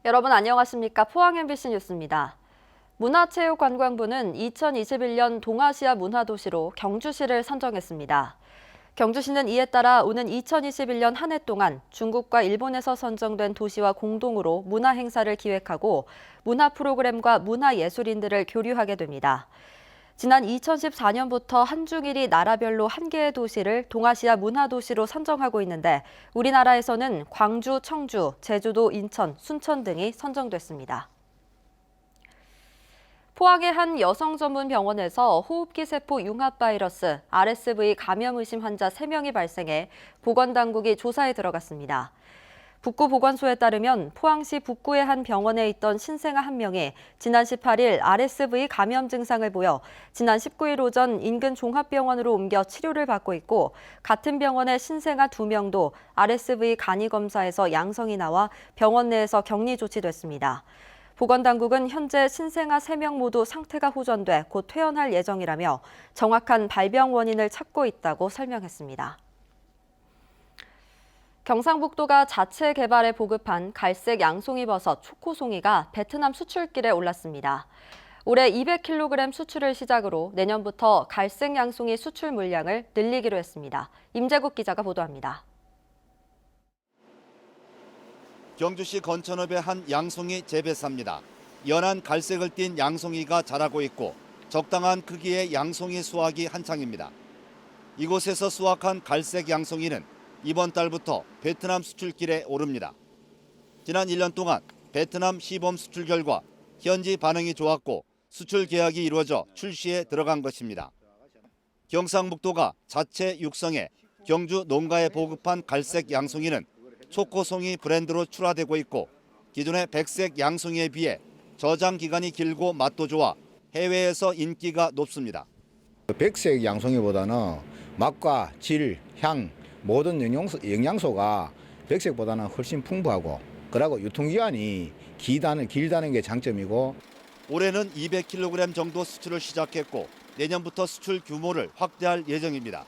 여러분 안녕하십니까? 포항 MBC 뉴스입니다. 문화체육관광부는 2021년 동아시아 문화도시로 경주시를 선정했습니다. 경주시는 이에 따라 오는 2021년 한 해 동안 중국과 일본에서 선정된 도시와 공동으로 문화 행사를 기획하고 문화 프로그램과 문화예술인들을 교류하게 됩니다. 지난 2014년부터 한중일이 나라별로 한 개의 도시를 동아시아 문화도시로 선정하고 있는데 우리나라에서는 광주, 청주, 제주도, 인천, 순천 등이 선정됐습니다. 포항의 한 여성 전문 병원에서 호흡기 세포 융합 바이러스 RSV 감염 의심 환자 3명이 발생해 보건당국이 조사에 들어갔습니다. 북구보건소에 따르면 포항시 북구의 한 병원에 있던 신생아 1명이 지난 18일 RSV 감염 증상을 보여 지난 19일 오전 인근 종합병원으로 옮겨 치료를 받고 있고 같은 병원의 신생아 2명도 RSV 간이 검사에서 양성이 나와 병원 내에서 격리 조치됐습니다. 보건당국은 현재 신생아 3명 모두 상태가 호전돼 곧 퇴원할 예정이라며 정확한 발병 원인을 찾고 있다고 설명했습니다. 경상북도가 자체 개발해 보급한 갈색 양송이버섯 초코송이가 베트남 수출길에 올랐습니다. 올해 200kg 수출을 시작으로 내년부터 갈색 양송이 수출 물량을 늘리기로 했습니다. 임재국 기자가 보도합니다. 경주시 건천읍의 한 양송이 재배사입니다. 연한 갈색을 띤 양송이가 자라고 있고 적당한 크기의 양송이 수확이 한창입니다. 이곳에서 수확한 갈색 양송이는 이번 달부터 베트남 수출길에 오릅니다. 지난 1년 동안 베트남 시범 수출 결과 현지 반응이 좋았고 수출 계약이 이루어져 출시에 들어간 것입니다. 경상북도가 자체 육성해 경주 농가에 보급한 갈색 양송이는 초코송이 브랜드로 출하되고 있고 기존의 백색 양송이에 비해 저장 기간이 길고 맛도 좋아 해외에서 인기가 높습니다. 백색 양송이보다는 맛과 질, 향 모든 영양소가 백색보다는 훨씬 풍부하고 그리고 유통기한이 길다는 게 장점이고 올해는 200kg 정도 수출을 시작했고 내년부터 수출 규모를 확대할 예정입니다.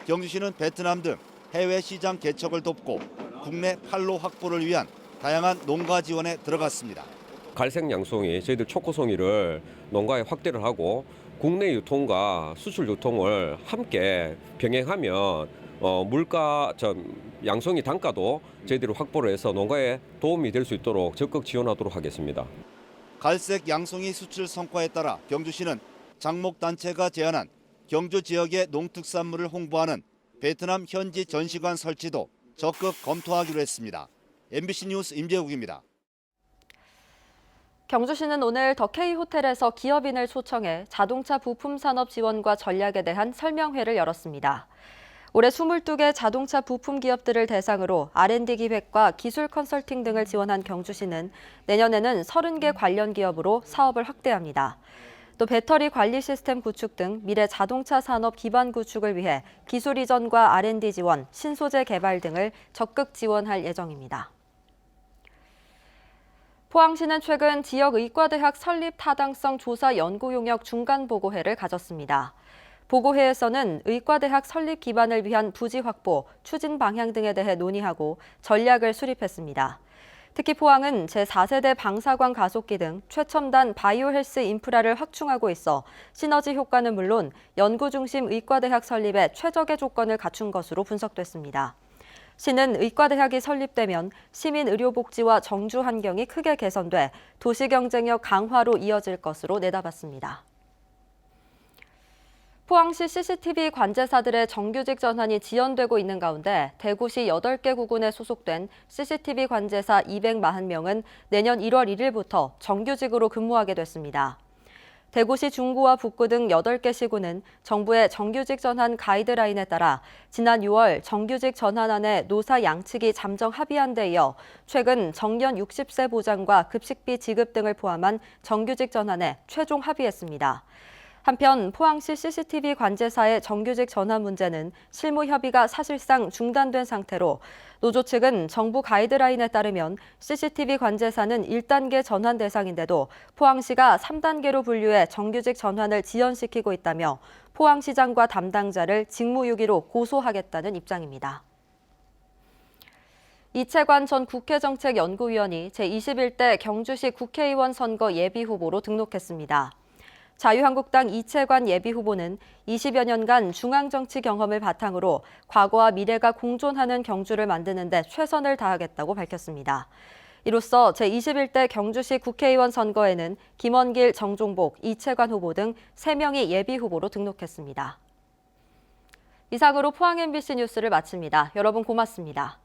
경주시는 베트남 등 해외 시장 개척을 돕고 국내 판로 확보를 위한 다양한 농가 지원에 들어갔습니다. 갈색 양송이, 저희들 초코송이를 농가에 확대를 하고 국내 유통과 수출 유통을 함께 병행하면 물가, 양송이 단가도 저희들이 확보를 해서 농가에 도움이 될 수 있도록 적극 지원하도록 하겠습니다. 갈색 양송이 수출 성과에 따라 경주시는 장목단체가 제안한 경주 지역의 농특산물을 홍보하는 베트남 현지 전시관 설치도 적극 검토하기로 했습니다. MBC 뉴스 임재욱입니다. 경주시는 오늘 더 K호텔에서 기업인을 초청해 자동차 부품 산업 지원과 전략에 대한 설명회를 열었습니다. 올해 22개 자동차 부품 기업들을 대상으로 R&D 기획과 기술 컨설팅 등을 지원한 경주시는 내년에는 30개 관련 기업으로 사업을 확대합니다. 또 배터리 관리 시스템 구축 등 미래 자동차 산업 기반 구축을 위해 기술 이전과 R&D 지원, 신소재 개발 등을 적극 지원할 예정입니다. 포항시는 최근 지역 의과대학 설립 타당성 조사 연구 용역 중간 보고회를 가졌습니다. 보고회에서는 의과대학 설립 기반을 위한 부지 확보, 추진 방향 등에 대해 논의하고 전략을 수립했습니다. 특히 포항은 제4세대 방사광 가속기 등 최첨단 바이오 헬스 인프라를 확충하고 있어 시너지 효과는 물론 연구 중심 의과대학 설립에 최적의 조건을 갖춘 것으로 분석됐습니다. 시는 의과대학이 설립되면 시민 의료복지와 정주 환경이 크게 개선돼 도시 경쟁력 강화로 이어질 것으로 내다봤습니다. 포항시 CCTV 관제사들의 정규직 전환이 지연되고 있는 가운데 대구시 8개 구군에 소속된 CCTV 관제사 240명은 내년 1월 1일부터 정규직으로 근무하게 됐습니다. 대구시 중구와 북구 등 8개 시군은 정부의 정규직 전환 가이드라인에 따라 지난 6월 정규직 전환안에 노사 양측이 잠정 합의한 데 이어 최근 정년 60세 보장과 급식비 지급 등을 포함한 정규직 전환에 최종 합의했습니다. 한편 포항시 CCTV 관제사의 정규직 전환 문제는 실무 협의가 사실상 중단된 상태로 노조 측은 정부 가이드라인에 따르면 CCTV 관제사는 1단계 전환 대상인데도 포항시가 3단계로 분류해 정규직 전환을 지연시키고 있다며 포항시장과 담당자를 직무유기로 고소하겠다는 입장입니다. 이채관 전 국회정책연구위원이 제21대 경주시 국회의원 선거 예비후보로 등록했습니다. 자유한국당 이채관 예비후보는 20여 년간 중앙정치 경험을 바탕으로 과거와 미래가 공존하는 경주를 만드는 데 최선을 다하겠다고 밝혔습니다. 이로써 제21대 경주시 국회의원 선거에는 김원길, 정종복, 이채관 후보 등 3명이 예비후보로 등록했습니다. 이상으로 포항 MBC 뉴스를 마칩니다. 여러분 고맙습니다.